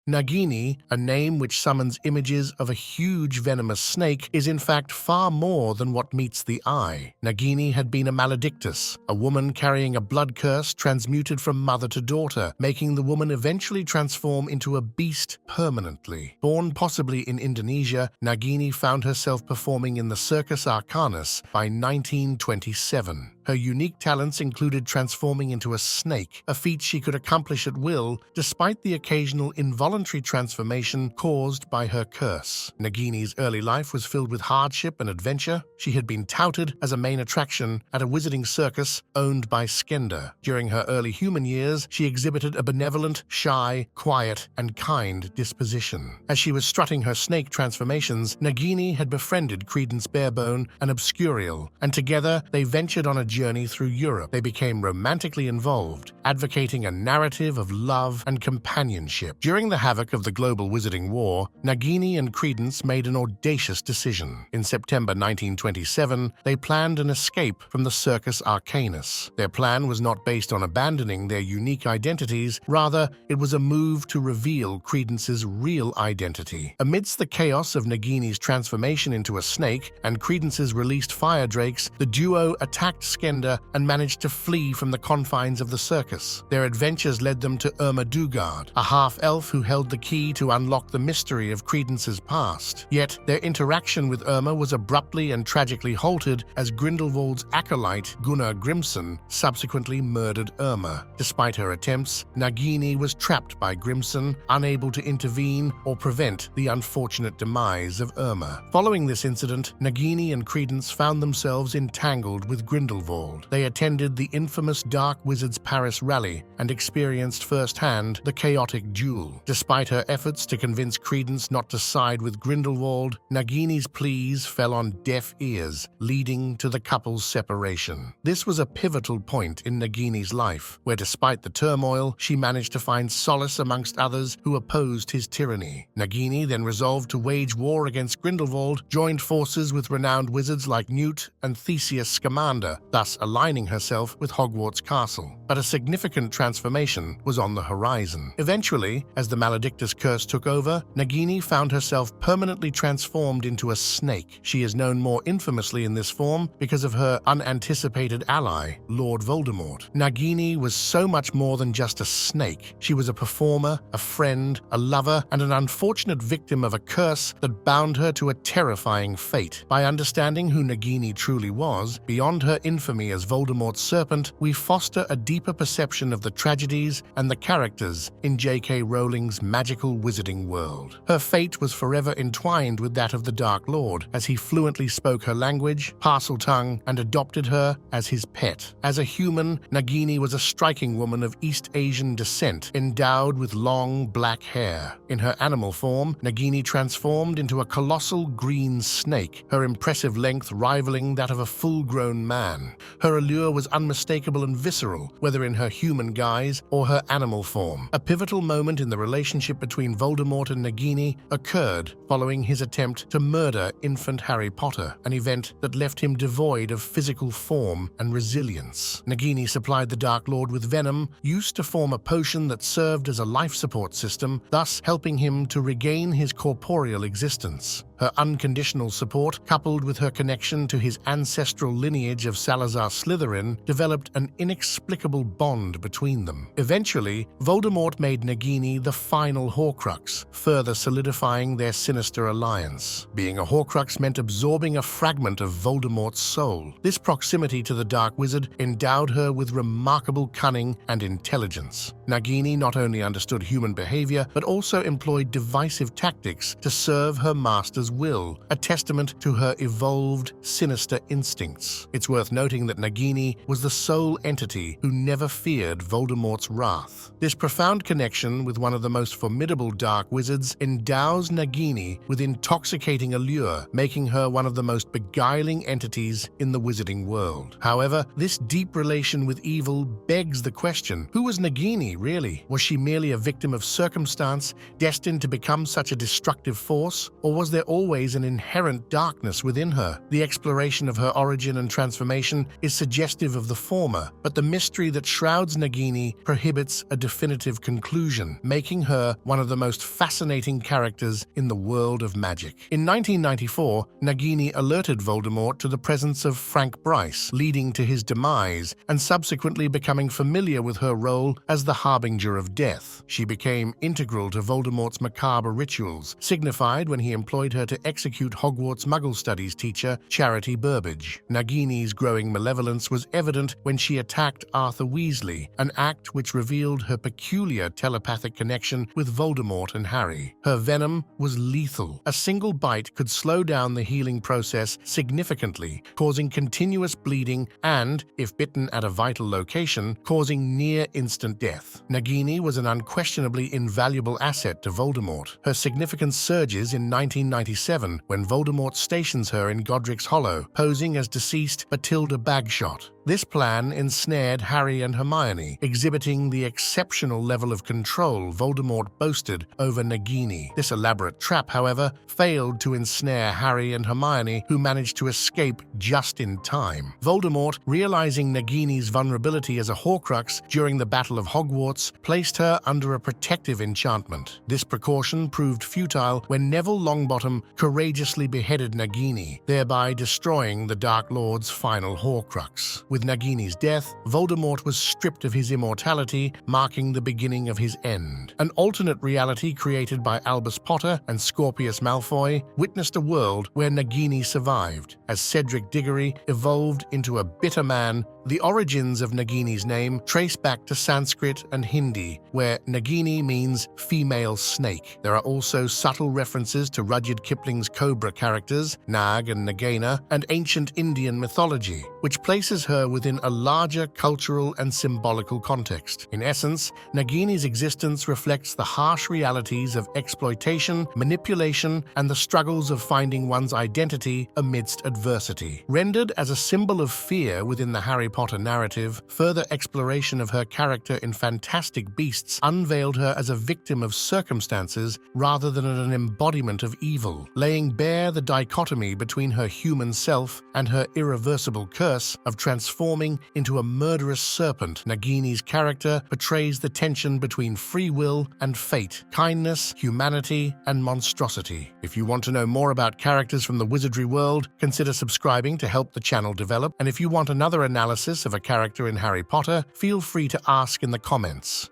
Nagini, a name which summons images of a huge venomous snake, is in fact far more than what meets the eye. Nagini had been a Maledictus, a woman carrying a blood curse transmuted from mother to daughter, making the woman eventually transform into a beast permanently. Born possibly in Indonesia, Nagini found herself performing in the Circus Arcanus by 1927. Her unique talents included transforming into a snake, a feat she could accomplish at will, despite the occasional involuntary transformation caused by her curse. Nagini's early life was filled with hardship and adventure. She had been touted as a main attraction at a wizarding circus owned by Skender. During her early human years, she exhibited a benevolent, shy, quiet, and kind disposition. As she was strutting her snake transformations, Nagini had befriended Credence Barebone and Obscurial, and together they ventured on a journey through Europe. They became romantically involved, advocating a narrative of love and companionship. During the havoc of the global wizarding war, Nagini and Credence made an audacious decision. In September 1927, they planned an escape from the Circus Arcanus. Their plan was not based on abandoning their unique identities, rather, it was a move to reveal Credence's real identity. Amidst the chaos of Nagini's transformation into a snake and Credence's released fire drakes, the duo attacked Skender and managed to flee from the confines of the circus. Their adventures led them to Irma Dugard, a half-elf who held the key to unlock the mystery of Credence's past. Yet, their interaction with Irma was abruptly and tragically halted as Grindelwald's acolyte, Gunnar Grimson, subsequently murdered Irma. Despite her attempts, Nagini was trapped by Grimson, unable to intervene or prevent the unfortunate demise of Irma. Following this incident, Nagini and Credence found themselves entangled with Grindelwald. They attended the infamous Dark Wizards Paris rally and experienced firsthand the chaotic duel. Despite her efforts to convince Credence not to side with Grindelwald, Nagini's pleas fell on deaf ears, leading to the couple's separation. This was a pivotal point in Nagini's life, where despite the turmoil, she managed to find solace amongst others who opposed his tyranny. Nagini then resolved to wage war against Grindelwald, joined forces with renowned wizards like Newt and Theseus Scamander, thus aligning herself with Hogwarts Castle. But a significant transformation was on the horizon. Eventually, as the Maledictus curse took over, Nagini found herself permanently transformed into a snake. She is known more infamously in this form because of her unanticipated ally, Lord Voldemort. Nagini was so much more than just a snake. She was a performer, a friend, a lover, and an unfortunate victim of a curse that bound her to a terrifying fate. By understanding who Nagini truly was, beyond her infamy as Voldemort's serpent, we foster a deeper perception of the tragedies and the characters in J.K. Rowling's magical wizarding world. Her fate was forever entwined with that of the Dark Lord, as he fluently spoke her language, Parseltongue, and adopted her as his pet. As a human, Nagini was a striking woman of East Asian descent, endowed with long black hair. In her animal form, Nagini transformed into a colossal green snake, her impressive length rivaling that of a full-grown man. Her allure was unmistakable and visceral, whether in her human guise or her animal form. A pivotal moment in the relationship between Voldemort and Nagini occurred following his attempt to murder infant Harry Potter, an event that left him devoid of physical form and resilience. Nagini supplied the Dark Lord with venom, used to form a potion that served as a life support system, thus helping him to regain his corporeal existence. Her unconditional support, coupled with her connection to his ancestral lineage of Salazar Slytherin, developed an inexplicable bond between them. Eventually, Voldemort made Nagini the final Horcrux, further solidifying their sinister alliance. Being a Horcrux meant absorbing a fragment of Voldemort's soul. This proximity to the Dark Wizard endowed her with remarkable cunning and intelligence. Nagini not only understood human behavior, but also employed divisive tactics to serve her master's will, a testament to her evolved, sinister instincts. It's worth noting that Nagini was the sole entity who never feared Voldemort's wrath. This profound connection with one of the most formidable dark wizards endows Nagini with intoxicating allure, making her one of the most beguiling entities in the wizarding world. However, this deep relation with evil begs the question, who was Nagini, really? Was she merely a victim of circumstance, destined to become such a destructive force? Or was there always an inherent darkness within her. The exploration of her origin and transformation is suggestive of the former, but the mystery that shrouds Nagini prohibits a definitive conclusion, making her one of the most fascinating characters in the world of magic. In 1994, Nagini alerted Voldemort to the presence of Frank Bryce, leading to his demise, and subsequently becoming familiar with her role as the Harbinger of Death. She became integral to Voldemort's macabre rituals, signified when he employed her to execute Hogwarts Muggle Studies teacher Charity Burbage. Nagini's growing malevolence was evident when she attacked Arthur Weasley, an act which revealed her peculiar telepathic connection with Voldemort and Harry. Her venom was lethal. A single bite could slow down the healing process significantly, causing continuous bleeding and, if bitten at a vital location, causing near-instant death. Nagini was an unquestionably invaluable asset to Voldemort. Her significance surges in 1997 when Voldemort stations her in Godric's Hollow, posing as deceased Matilda Bagshot. This plan ensnared Harry and Hermione, exhibiting the exceptional level of control Voldemort boasted over Nagini. This elaborate trap, however, failed to ensnare Harry and Hermione, who managed to escape just in time. Voldemort, realizing Nagini's vulnerability as a Horcrux during the Battle of Hogwarts, placed her under a protective enchantment. This precaution proved futile when Neville Longbottom courageously beheaded Nagini, thereby destroying the Dark Lord's final Horcrux. With Nagini's death, Voldemort was stripped of his immortality, marking the beginning of his end. An alternate reality created by Albus Potter and Scorpius Malfoy witnessed a world where Nagini survived, as Cedric Diggory evolved into a bitter man. The origins of Nagini's name trace back to Sanskrit and Hindi, where Nagini means female snake. There are also subtle references to Rudyard Kipling's Cobra characters, Nag and Nagaina, and ancient Indian mythology, which places her within a larger cultural and symbolical context. In essence, Nagini's existence reflects the harsh realities of exploitation, manipulation, and the struggles of finding one's identity amidst adversity. Rendered as a symbol of fear within the Harry Potter narrative, further exploration of her character in Fantastic Beasts unveiled her as a victim of circumstances rather than an embodiment of evil, laying bare the dichotomy between her human self and her irreversible curse of transforming into a murderous serpent. Nagini's character portrays the tension between free will and fate, kindness, humanity, and monstrosity. If you want to know more about characters from the wizardry world, consider subscribing to help the channel develop, and if you want another analysis of a character in Harry Potter, feel free to ask in the comments.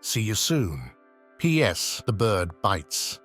See you soon. P.S. The bird bites.